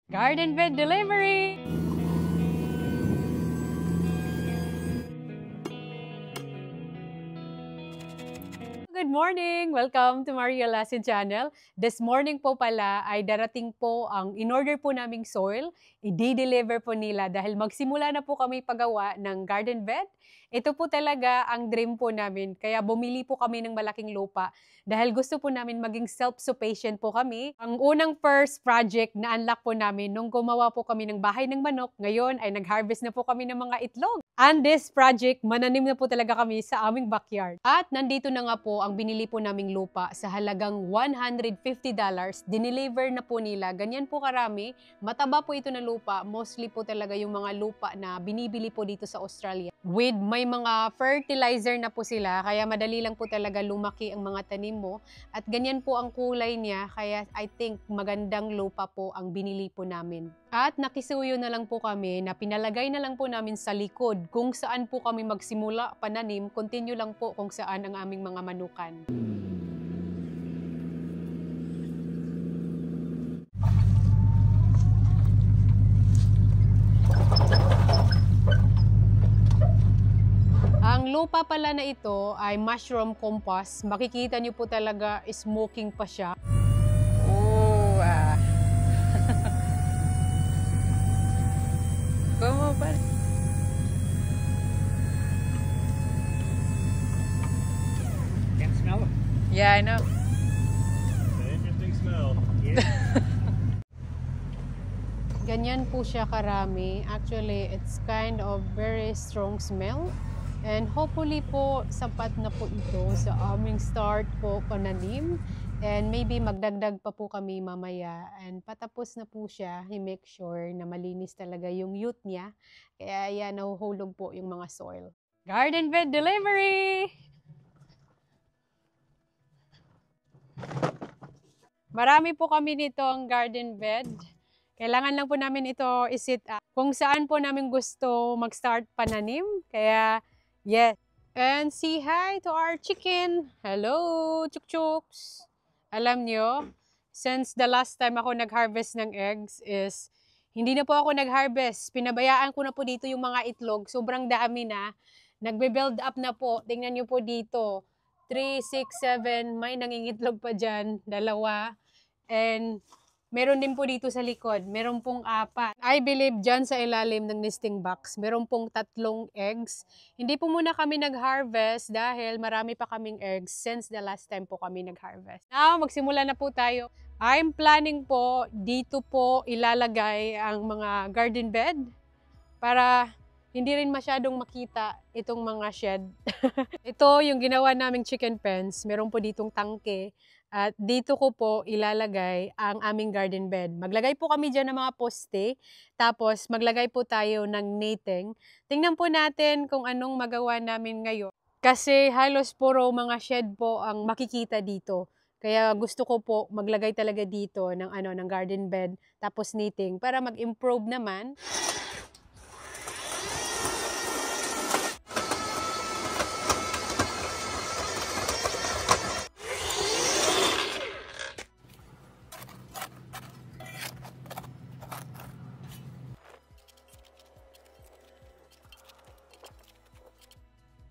Garden bed delivery! Good morning! Welcome to Maria Lassie Channel. This morning po pala ay darating po ang in-order po naming soil. I-deliver po nila dahil magsimula na po kami paggawa ng garden bed. Ito po talaga ang dream po namin. Kaya bumili po kami ng malaking lupa dahil gusto po namin maging self-sufficient po kami. Ang unang first project na unlock po namin nung gumawa po kami ng bahay ng manok, ngayon ay nag-harvest na po kami ng mga itlog. And this project, mananim na po talaga kami sa aming backyard. At nandito na nga po ang binili po naming lupa sa halagang $150. Dineliver na po nila. Ganyan po karami. Mataba po ito na lupa. Mostly po talaga yung mga lupa na binibili po dito sa Australia. With may mga fertilizer na po sila, kaya madali lang po talaga lumaki ang mga tanim mo. At ganyan po ang kulay niya, kaya I think magandang lupa po ang binili po namin. At nakisuyo na lang po kami na pinalagay na lang po namin sa likod kung saan po kami magsimula pananim, continue lang po kung saan ang aming mga manukan. Ang lupa pala na ito ay mushroom compost. Makikita niyo po talaga smoking pa siya. ¿Cómo para? Can smell it. Yeah, I know. It's an interesting smell. Yeah. Ganyan po siya karami. Actually, it's kind of very strong smell. And hopefully po, sapat na po ito sa aming start po pananim. And maybe magdagdag pa po kami mamaya. And patapos na po siya, i-make sure na malinis talaga yung youth niya. Kaya yan, nahuhulog po yung mga soil. Garden bed delivery! Marami po kami nito ang garden bed. Kailangan lang po namin ito i-sit up. Kung saan po namin gusto mag-start pananim. Kaya, yes. And say hi to our chicken. Hello, chuk-chuks. Alam nyo, since the last time ako nag-harvest ng eggs is, hindi na po ako nag-harvest. Pinabayaan ko na po dito yung mga itlog. Sobrang dami na. Nagbe-build up na po. Tingnan nyo po dito. 3, 6, 7. May nangingitlog pa dyan. 2. And meron din po dito sa likod. Meron pong 4. I believe dyan sa ilalim ng nesting box, meron pong 3 eggs. Hindi po muna kami nag-harvest dahil marami pa kaming eggs since the last time po kami nag-harvest. Now, magsimula na po tayo. I'm planning po, dito po ilalagay ang mga garden bed para hindi rin masyadong makita itong mga shed. Ito yung ginawa naming chicken pens. Meron po ditong tangke. At dito ko po ilalagay ang aming garden bed. Maglagay po kami dyan ng mga poste, tapos maglagay po tayo ng netting. Tingnan po natin kung anong magawa namin ngayon. Kasi halos puro mga shed po ang makikita dito. Kaya gusto ko po maglagay talaga dito ng, ng garden bed, tapos netting para mag-improve naman.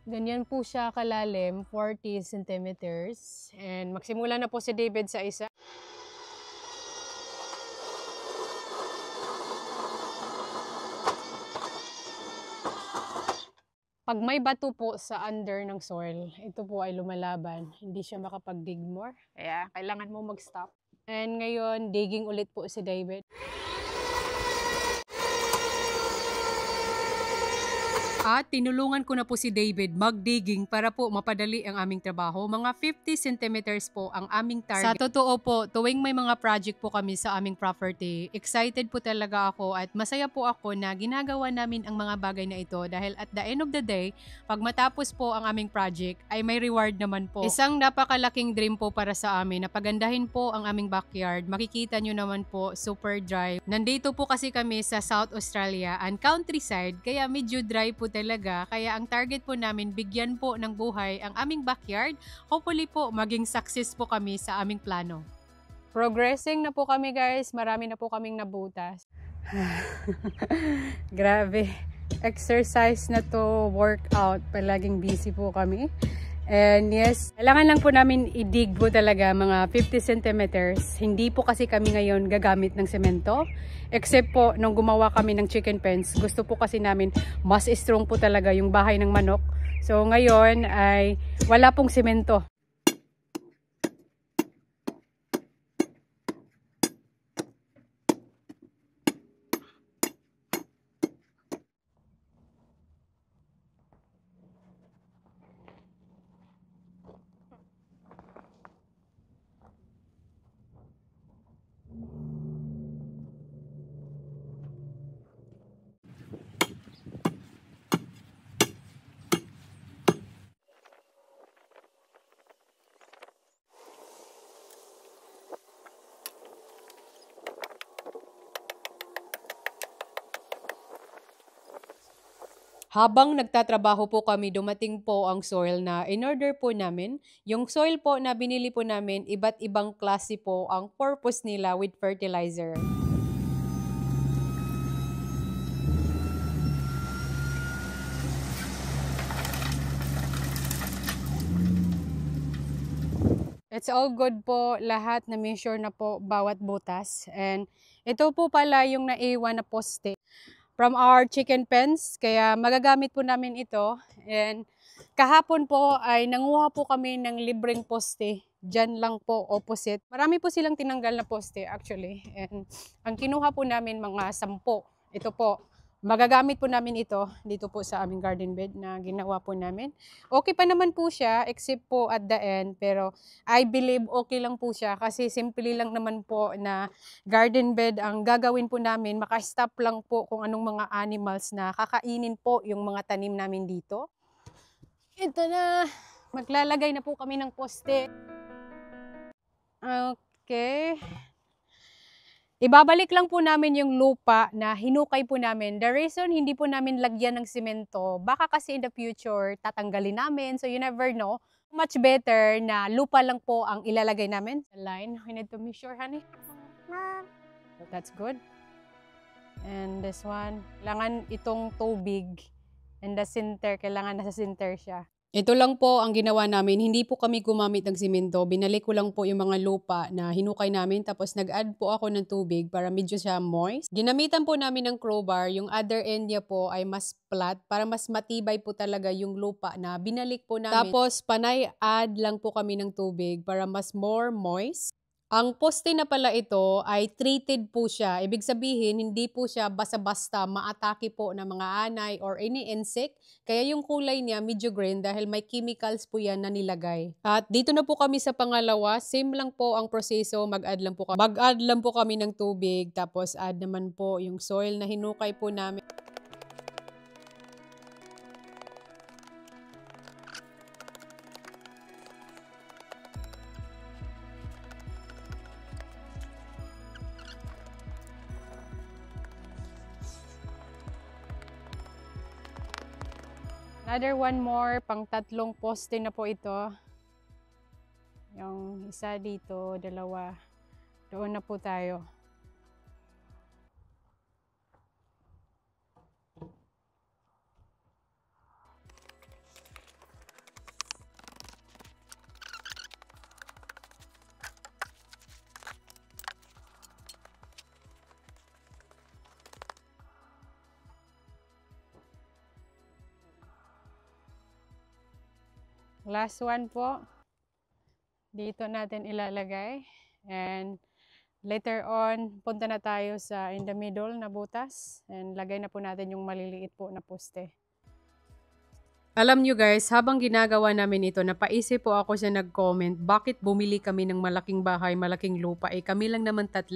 Ganyan po siya kalalim, 40 centimeters. And magsimula na po si David sa isa. Pag may bato po sa under ng soil, ito po ay lumalaban. Hindi siya makapag-dig more. Kaya kailangan mo mag-stop. And ngayon, digging ulit po si David. At tinulungan ko na po si David mag-digging para po mapadali ang aming trabaho. Mga 50 centimeters po ang aming target. Sa totoo po, tuwing may mga project po kami sa aming property, excited po talaga ako at masaya po ako na ginagawa namin ang mga bagay na ito dahil at the end of the day, pag matapos po ang aming project, ay may reward naman po. Isang napakalaking dream po para sa amin na pagandahin po ang aming backyard. Makikita nyo naman po, super dry. Nandito po kasi kami sa South Australia and countryside, kaya medyo dry po talaga. Kaya ang target po namin, bigyan po ng buhay ang aming backyard. Hopefully po, maging success po kami sa aming plano. Progressing na po kami guys. Marami na po kaming nabutas. Grabe. Exercise na to, workout. Palaging busy po kami. And yes, kailangan lang po namin i-dig po talaga mga 50 centimeters. Hindi po kasi kami ngayon gagamit ng semento. Except po, nung gumawa kami ng chicken pens, gusto po kasi namin mas strong po talaga yung bahay ng manok. So ngayon ay wala pong semento. Habang nagtatrabaho po kami, dumating po ang soil na in-order po namin. Yung soil po na binili po namin, iba't ibang klase po ang purpose nila with fertilizer. It's all good po, lahat na measure na po bawat butas. And ito po pala yung naiwan na poste from our chicken pens, kaya magagamit po namin ito. And kahapon po ay nanguha po kami ng libreng poste, dyan lang po opposite. Marami po silang tinanggal na poste actually. And ang kinuha po namin mga 10. Ito po, magagamit po namin ito dito po sa aming garden bed na ginawa po namin. Okay pa naman po siya except po at the end, pero I believe okay lang po siya kasi simple lang naman po na garden bed ang gagawin po namin. Maka-stop lang po kung anong mga animals na kakainin po yung mga tanim namin dito. Ito na, maglalagay na po kami ng poste. Okay. Ibabalik lang po namin yung lupa na hinukay po namin. The reason hindi po namin lagyan ng simento, baka kasi in the future tatanggalin namin. So you never know. Much better na lupa lang po ang ilalagay namin. The line, we need to measure, honey. That's good. And this one, kailangan itong tubig. And the center, kailangan nasa center siya. Ito lang po ang ginawa namin. Hindi po kami gumamit ng simento. Binalik ko lang po yung mga lupa na hinukay namin. Tapos nag-add po ako ng tubig para medyo siya moist. Ginamitan po namin ng crowbar. Yung other end niya po ay mas flat para mas matibay po talaga yung lupa na binalik po namin. Tapos panay add lang po kami ng tubig para mas more moist. Ang poste na pala ito ay treated po siya. Ibig sabihin, hindi po siya basta-basta maatake po ng mga anay or any insect. Kaya yung kulay niya medyo green dahil may chemicals po yan na nilagay. At dito na po kami sa pangalawa. Same lang po ang proseso. Mag-add lang po kami ng tubig. Tapos add naman po yung soil na hinukay po namin. Another one more, pang 3 poste na po ito. Yung isa dito, 2. Doon na po tayo. Last one po. Dito natin ilalagay. And later on, punta na tayo sa in the middle na butas. And lagay na po natin yung maliliit po na poste. Alam nyo guys, habang ginagawa namin ito, napaisip po ako sa nag-comment, bakit bumili kami ng malaking bahay, malaking lupa? Eh kami lang naman 3.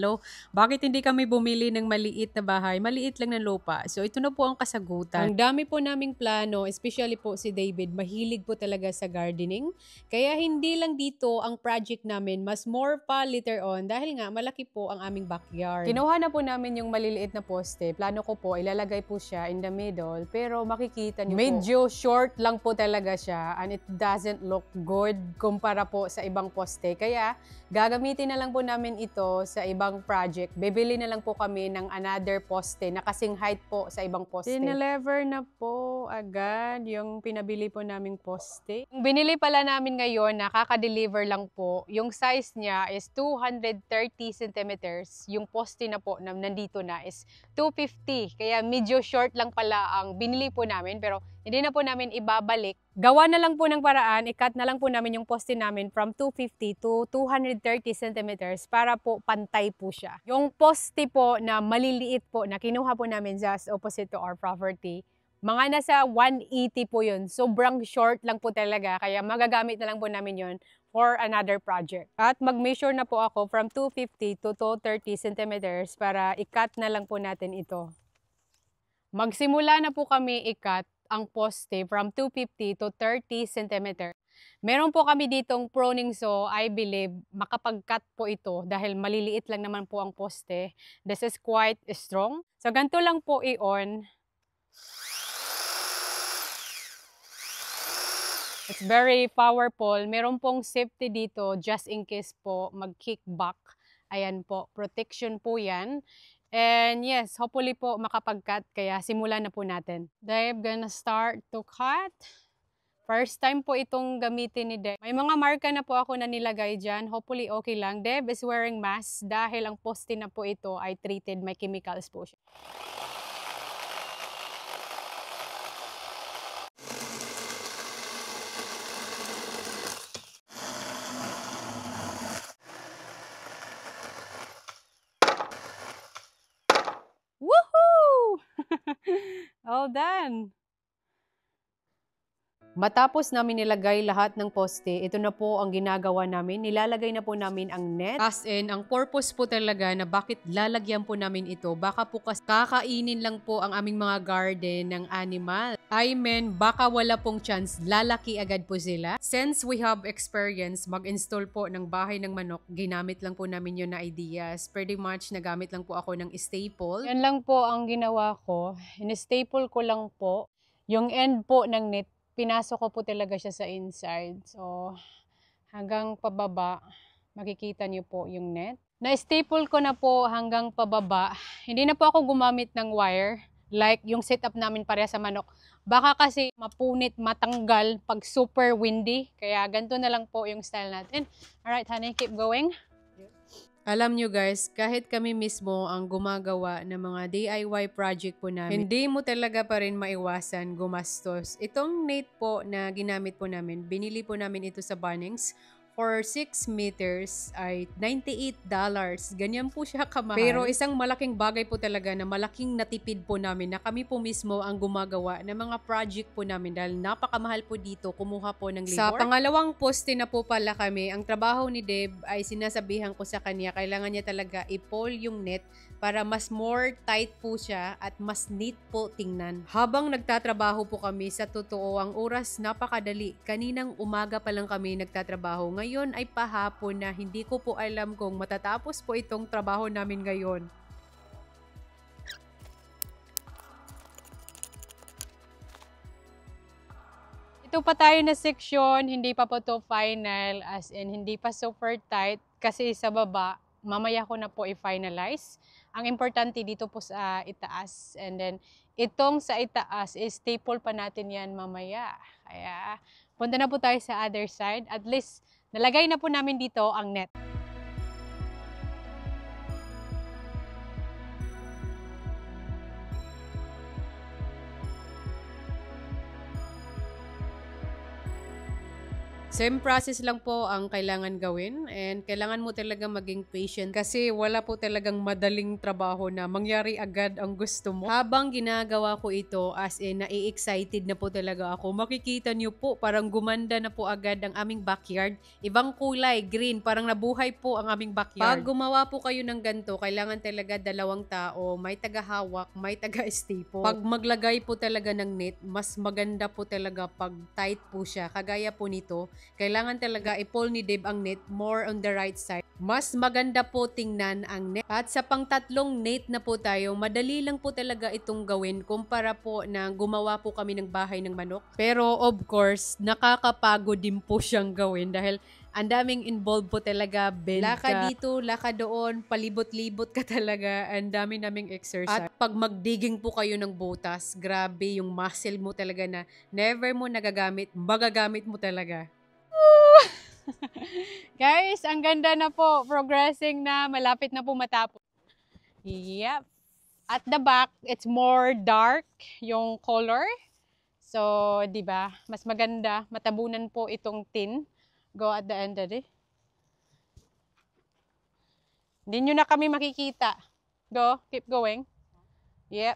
Bakit hindi kami bumili ng maliit na bahay, maliit lang na lupa? So ito na po ang kasagutan. Ang dami po naming plano, especially po si David, mahilig po talaga sa gardening. Kaya hindi lang dito ang project namin, mas more pa later on dahil nga malaki po ang aming backyard. Kinuha na po namin yung maliliit na poste. Plano ko po, ilalagay po siya in the middle, pero makikita niyo po, medyo short short lang po talaga siya and it doesn't look good kumpara po sa ibang poste. Kaya gagamitin na lang po namin ito sa ibang project. Bibili na lang po kami ng another poste na kasing height po sa ibang poste. Dinelever na po agad yung pinabili po naming poste. Yung binili pala namin ngayon, nakaka-deliver lang po. Yung size niya is 230 centimeters. Yung poste na po na nandito na is 250. Kaya medyo short lang pala ang binili po namin. Pero hindi na po namin ibabalik. Gawa na lang po ng paraan, i-cut na lang po namin yung poste namin from 250 to 230 centimeters para po pantay po siya. Yung poste po na maliliit po na kinuha po namin just opposite to our property, mga nasa 180 po yun. Sobrang short lang po talaga, kaya magagamit na lang po namin yun for another project. At mag-measure na po ako from 250 to 230 centimeters para i-cut na lang po natin ito. Magsimula na po kami i-cut ang poste from 250 to 30 cm. Meron po kami ditong pruning saw. I believe makapag-cut po ito dahil maliliit lang naman po ang poste. This is quite strong. So ganito lang po i-on. It's very powerful. Meron pong safety dito just in case po mag-kickback. Ayan po, protection po yan. And yes, hopefully po makapag-cut, kaya simulan na po natin. Dave gonna start to cut. First time po itong gamitin ni Dave. May mga marka na po ako na nilagay dyan. Hopefully okay lang. Dave is wearing mask dahil ang poste na po ito ay treated, may chemicals po siya. Woohoo! All done! Matapos namin nilagay lahat ng poste, ito na po ang ginagawa namin. Nilalagay na po namin ang net. As in, ang purpose po talaga na bakit lalagyan po namin ito, baka po kakainin lang po ang aming mga garden ng animal. I mean, baka wala pong chance, lalaki agad po sila. Since we have experience, mag-install po ng bahay ng manok, ginamit lang po namin yun na ideas. Pretty much, nagamit lang po ako ng staple. Yan lang po ang ginawa ko. In-staple ko lang po. Yung end po ng net, pinasok ko po talaga siya sa inside. So, hanggang pababa, makikita niyo po yung net. Na-staple ko na po hanggang pababa. Hindi na po ako gumamit ng wire, like yung setup namin pareha sa manok. Baka kasi mapunit, matanggal pag super windy. Kaya ganito na lang po yung style natin. Alright, honey, keep going. Alam nyo guys, kahit kami mismo ang gumagawa ng mga DIY project po namin, hindi mo talaga pa rin maiwasan gumastos. Itong net po na ginamit po namin, binili po namin ito sa Bunnings. For 6 meters ay $98. Ganyan po siya kamahal. Pero isang malaking bagay po talaga na malaking natipid po namin na kami po mismo ang gumagawa ng mga project po namin dahil napakamahal po dito kumuha po ng labor. Sa pangalawang poste na po pala kami, ang trabaho ni Deb ay sinasabihan ko sa kanya, kailangan niya talaga i-pull yung net para mas more tight po siya at mas neat po tingnan. Habang nagtatrabaho po kami, sa totoo ang oras napakadali. Kaninang umaga pa lang kami nagtatrabaho. Ngayon ay pahapon na, hindi ko po alam kung matatapos po itong trabaho namin ngayon. Ito pa tayo na section, hindi pa po to final, as in hindi pa super tight kasi sa baba, mamaya ko na po i-finalize. Ang importante dito po sa itaas, and then itong sa itaas is staple pa natin yan mamaya. Kaya punta na po tayo sa other side, at least nalagay na po namin dito ang net. Same process lang po ang kailangan gawin, and kailangan mo talaga maging patient kasi wala po talagang madaling trabaho na mangyari agad ang gusto mo. Habang ginagawa ko ito, as in nai-excited na po talaga ako. Makikita niyo po, parang gumanda na po agad ang aming backyard. Ibang kulay, green, parang nabuhay po ang aming backyard. Pag gumawa po kayo ng ganito, kailangan talaga 2 tao, may tagahawak, may taga-staple. Pag maglagay po talaga ng net, mas maganda po talaga pag tight po siya. Kagaya po nito, kailangan talaga i-pull ni Dave ang net more on the right side. Mas maganda po tingnan ang net. At sa pang-tatlong net na po tayo, madali lang po talaga itong gawin kumpara po na gumawa po kami ng bahay ng manok. Pero of course, nakakapagod din po siyang gawin dahil ang daming involved po talaga. Laka dito, laka doon, palibot-libot ka talaga. Ang dami naming exercise. At pag magdigging po kayo ng butas, grabe yung muscle mo talaga na never mo nagagamit, magagamit mo talaga. Guys, ang ganda na po. Progressing na. Malapit na po matapos. Yep. At the back, it's more dark yung color. So, di ba? Mas maganda. Matabunan po itong tin. Go at the end of it. Hindi nyo na kami makikita. Go. Keep going. Yep.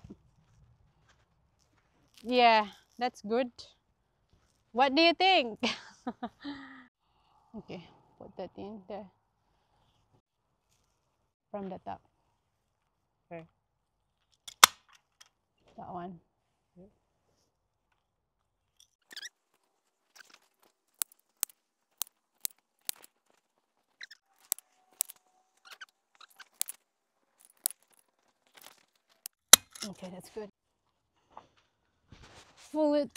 Yeah. That's good. What do you think? Okay. Put that in there. From the top. Okay. That one. Okay, that's good. Pull it.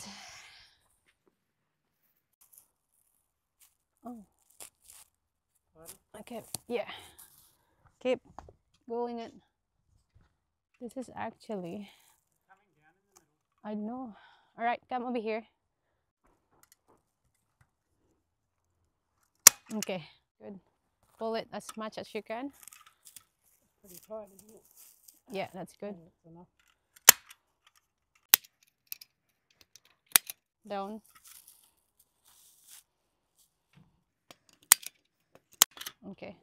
Oh. Okay, yeah. Keep going it. This is actually. I know. All right, come over here. Okay, good. Pull it as much as you can. Pretty tight, isn't it? Yeah, that's good. That's enough. Down. Okay.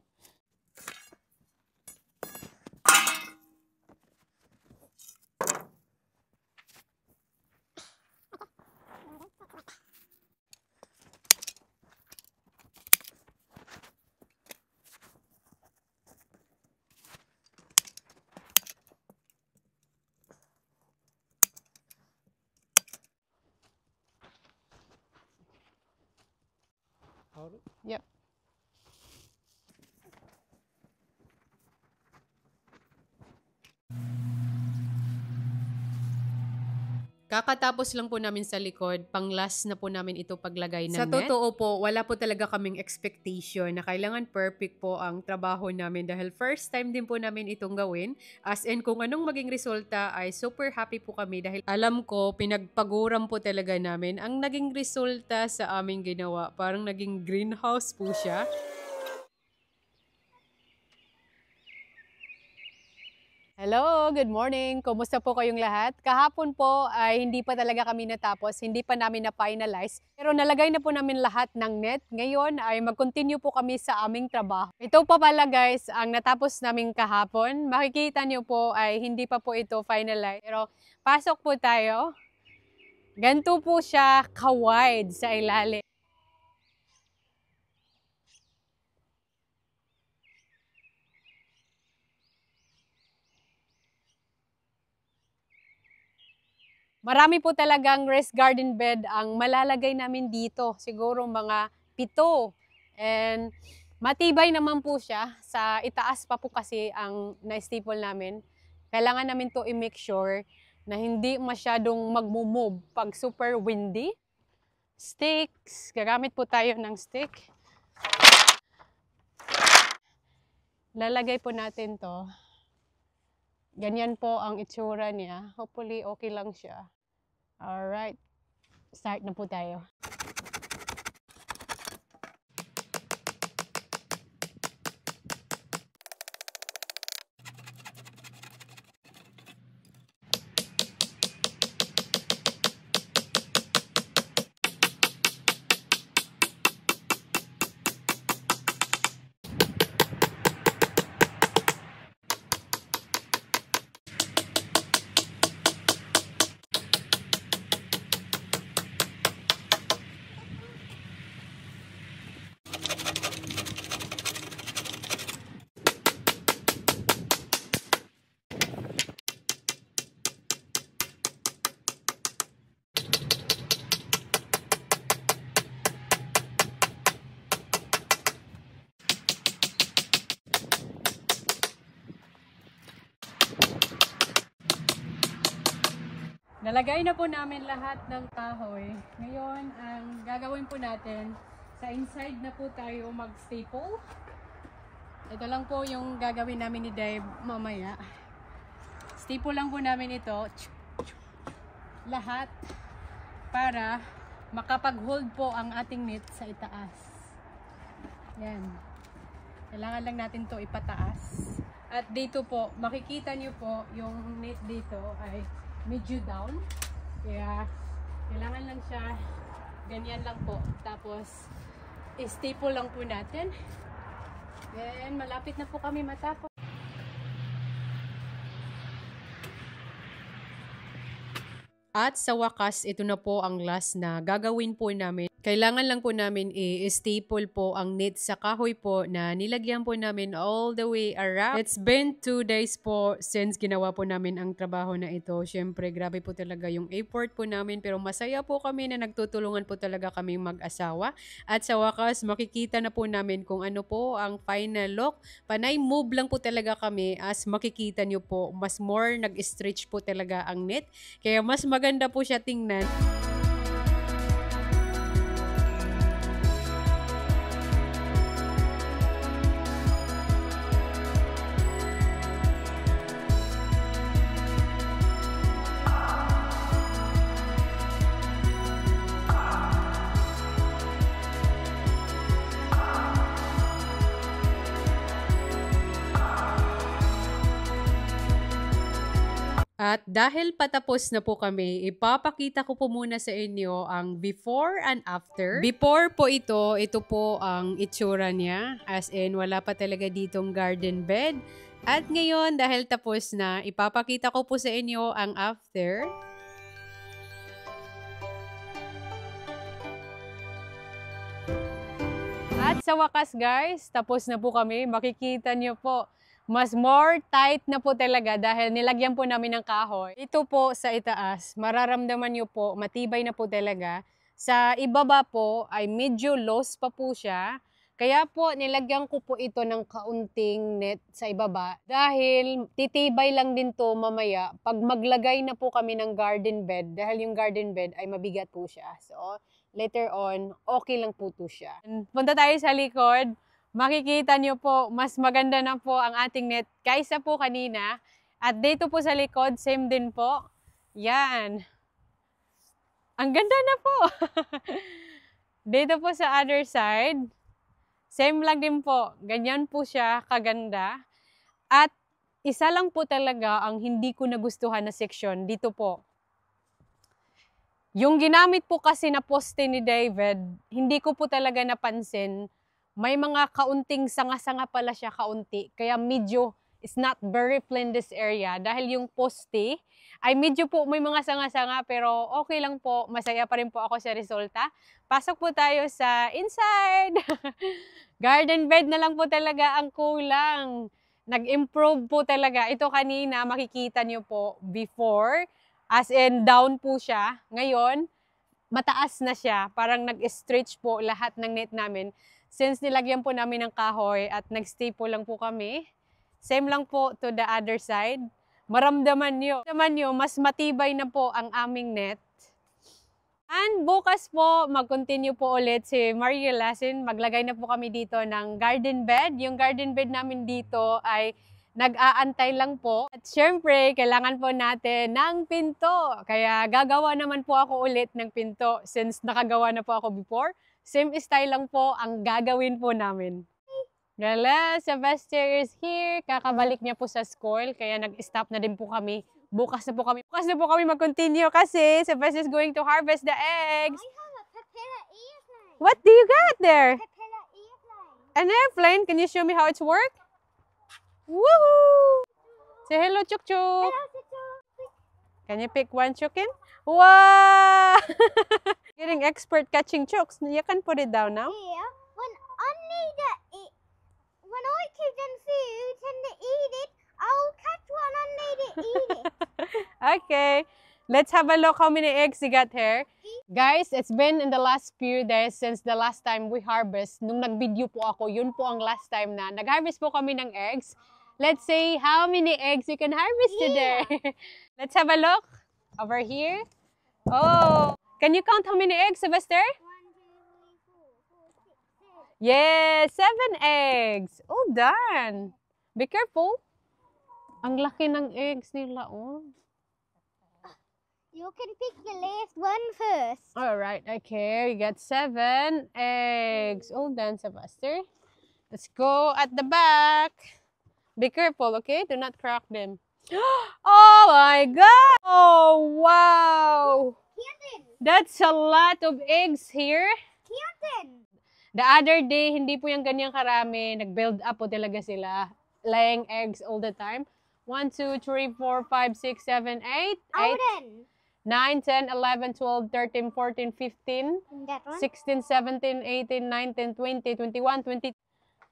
Hold it. Yep. Kakatapos lang po namin sa likod, pang last na po namin ito paglagay ng net. Sa totoo po, wala po talaga kaming expectation na kailangan perfect po ang trabaho namin dahil first time din po namin itong gawin. As in, kung anong maging resulta ay super happy po kami dahil alam ko, pinagpaguram po talaga namin ang naging resulta sa aming ginawa. Parang naging greenhouse po siya. Hello, good morning. Kumusta po kayong lahat? Kahapon po ay hindi pa talaga kami natapos, hindi pa namin na-finalize. Pero nalagay na po namin lahat ng net. Ngayon ay mag-continue po kami sa aming trabaho. Ito pa pala guys, ang natapos namin kahapon. Makikita niyo po ay hindi pa po ito finalize. Pero pasok po tayo. Ganito po siya ka-wide sa ilalim. Marami po talagang raised garden bed ang malalagay namin dito. Siguro mga 7. And matibay naman po siya. Sa itaas pa po kasi ang na-staple namin. Kailangan namin to i-make sure na hindi masyadong magmumove pag super windy. Sticks. Gagamit po tayo ng stick. Lalagay po natin to. Ganyan po ang itsura niya. Hopefully okay lang siya. Alright, start na po tayo. Nalagay na po namin lahat ng kahoy. Ngayon, ang gagawin po natin, sa inside na po tayo mag-staple. Ito lang po yung gagawin namin ni Dave mamaya. Staple lang po namin ito. Lahat para makapag-hold po ang ating knit sa itaas. Yan. Kailangan lang natin to ipataas. At dito po, makikita nyo po yung knit dito ay medyo down. Kaya kailangan lang siya ganyan lang po. Tapos staple lang po natin. Then malapit na po kami matapos. At sa wakas, ito na po ang last na gagawin po namin. Kailangan lang po namin i-staple po ang knit sa kahoy po na nilagyan po namin all the way around. It's been 2 days po since ginawa po namin ang trabaho na ito. Siyempre, grabe po talaga yung effort po namin pero masaya po kami na nagtutulungan po talaga kaming mag-asawa. At sa wakas, makikita na po namin kung ano po ang final look. Panay move lang po talaga kami as makikita nyo po. Mas more nag-stretch po talaga ang knit. Kaya mas maganda po siya tingnan. At dahil patapos na po kami, ipapakita ko po muna sa inyo ang before and after. Before po ito po ang itsura niya. As in, wala pa talaga ditong garden bed. At ngayon, dahil tapos na, ipapakita ko po sa inyo ang after. At sa wakas guys, tapos na po kami. Makikita niyo po. Mas more tight na po talaga dahil nilagyan po namin ng kahoy. Ito po sa itaas, mararamdaman nyo po, matibay na po talaga. Sa ibaba po ay medyo loose pa po siya. Kaya po nilagyan ko po ito ng kaunting net sa ibaba. Dahil titibay lang din to mamaya pag maglagay na po kami ng garden bed. Dahil yung garden bed ay mabigat po siya. So later on, okay lang po to siya. Punta tayo sa likod. Makikita nyo po, mas maganda na po ang ating net kaysa po kanina. At dito po sa likod, same din po. Yan. Ang ganda na po. Dito po sa other side, same lang din po. Ganyan po siya, kaganda. At isa lang po talaga ang hindi ko nagustuhan na section dito po. Yung ginamit po kasi na poste ni David, hindi ko po talaga napansin. May mga kaunting sanga-sanga pala siya, kaunti. Kaya medyo is not very plain this area. Dahil yung poste ay medyo po may mga sanga-sanga pero okay lang po. Masaya pa rin po ako sa resulta. Pasok po tayo sa inside. Garden bed na lang po talaga ang kulang. Nag-improve po talaga. Ito kanina makikita nyo po before. As in down po siya. Ngayon, mataas na siya. Parang nag-stretch po lahat ng net namin. Since nilagyan po namin ng kahoy at nag-staple lang po kami, same lang po to the other side. Maramdaman nyo, mas matibay na po ang aming net. And bukas po, mag-continue po ulit si Maria Lasin. Maglagay na po kami dito ng garden bed. Yung garden bed namin dito ay nag-aantay lang po. At syempre, kailangan po natin ng pinto. Kaya gagawa naman po ako ulit ng pinto since nakagawa na po ako before. Same style lang po ang gagawin po namin. Gala, Sylvester is here. Kakabalik niya po sa school, kaya nag-stop na din po kami. Bukas na po kami mag-continue kasi Sylvester is going to harvest the eggs. I have a propeller airplane. What do you got there? Propeller airplane. An airplane? Can you show me how it's work? Woohoo! Say hello, Chuk Chuk. Hello, Tutu. Can you pick one chicken? Wow! Getting expert catching chooks. You can put it down now. Yeah, when I give them food and they eat it, I'll catch one and they eat it. Okay. Let's have a look how many eggs you got here. Guys, it's been in the last few days since the last time we harvest. Nung nag-video po ako, yun po ang last time na nag-harvest po kami ng eggs. Let's see how many eggs you can harvest today. Let's have a look. Over here. Oh, can you count how many eggs, Sylvester? 1, 2, 3, 4, 5, 6, 7. Yes, 7 eggs. Oh, done. Be careful. Ang laki ng eggs nila, oh. You can pick the last one first. All right, okay. We got 7 eggs. All done, Sylvester. Let's go at the back. Be careful, okay? Do not crack them. Oh my God! Oh, wow! Kirtan! That's a lot of eggs here. Kirtan! The other day, hindi po yung ganyang karami. Nag-build up po talaga sila. Laying eggs all the time. 1, 2, 3, 4, 5, 6, 7, 8. 8. 9, 10, 11, 12, 13, 14, 15, That one? 16, 17, 18, 19, 20, 21, 22.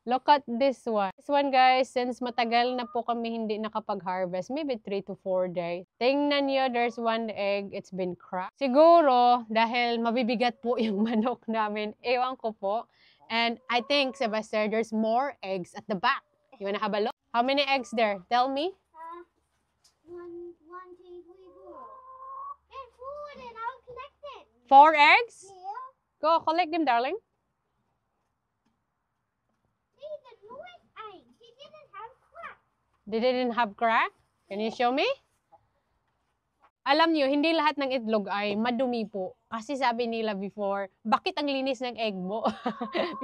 Look at this one. This one, guys, since matagal na po kami hindi nakapag-harvest, maybe 3 to 4 days. Tingnan nyo, there's 1 egg. It's been cracked. Siguro, dahil mabibigat po yung manok namin. Ewan ko po. And I think, Sylvester, there's more eggs at the back. You wanna have a look? How many eggs there? Tell me. 1, 2, 3, 4. And 4, then I'll collect it. 4 eggs? Yeah. Go, collect them, darling. See the noise egg. She didn't have crack. They didn't have crack? Can you show me? Alam nyo, hindi lahat ng itlog ay madumi po. Kasi sabi nila before, bakit ang linis ng egg mo?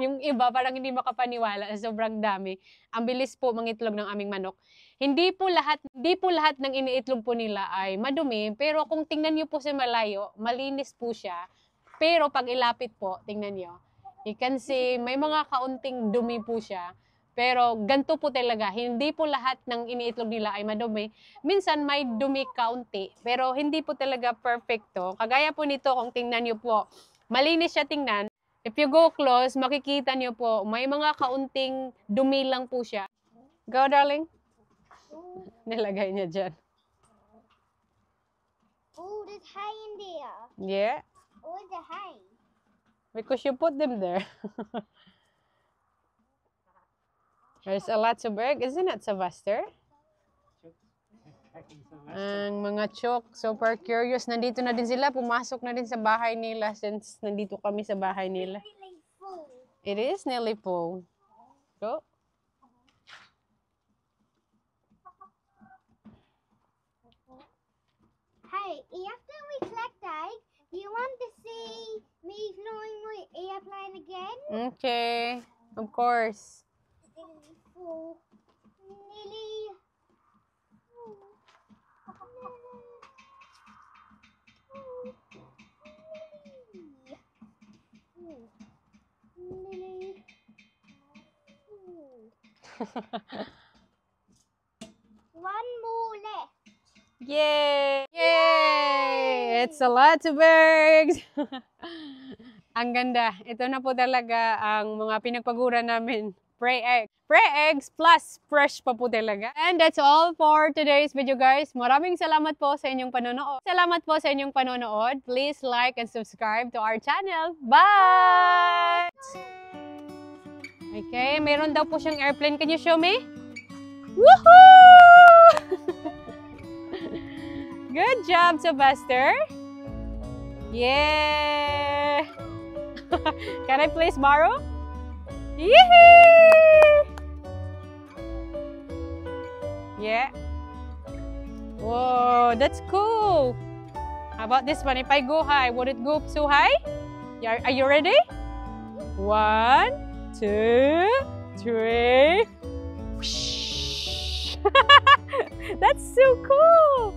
Yung iba parang hindi makapaniwala, sobrang dami. Ang bilis po mangitlog ng aming manok. Hindi po lahat ng iniitlog po nila ay madumi, pero kung tingnan nyo po sa malayo, malinis po siya. Pero pag ilapit po, tingnan nyo, you can see may mga kaunting dumi po siya. Pero ganito po talaga, hindi po lahat ng iniitlog nila ay madumi. Minsan may dumi kaunti, pero hindi po talaga perfecto. Kagaya po nito, kung tingnan nyo po, malinis siya tingnan. If you go close, makikita nyo po, may mga kaunting dumi lang po siya. Go, darling. Nilagay niya dyan. Oh, there's hay in there. Yeah, Oh, the hay. because you put them there. There's a lot of egg, isn't it, Sylvester? Ang mga chok, super curious. Nandito na din sila, pumasok na din sa bahay nila since nandito kami sa bahay nila. Really full. It is nearly full. Go. Hey, after we collect the egg, do you want to see me flying my airplane again? Okay, of course. Really full. Nearly. One more left. Yay! Yay! It's a lot of eggs! Ang ganda. Ito na po talaga ang mga pinagpagura namin. Prey egg. Prey eggs plus fresh pa po talaga. And that's all for today's video, guys. Maraming salamat po sa inyong panonood. Salamat po sa inyong panonood. Please like and subscribe to our channel. Bye! Okay, meron daw po siyang airplane. Can you show me? Woohoo! Good job, Sylvester. Yeah. Can I please borrow? Yee! Yeah. Whoa, that's cool. How about this one? If I go high, would it go so high? Are you ready? 1, 2, 3. That's so cool.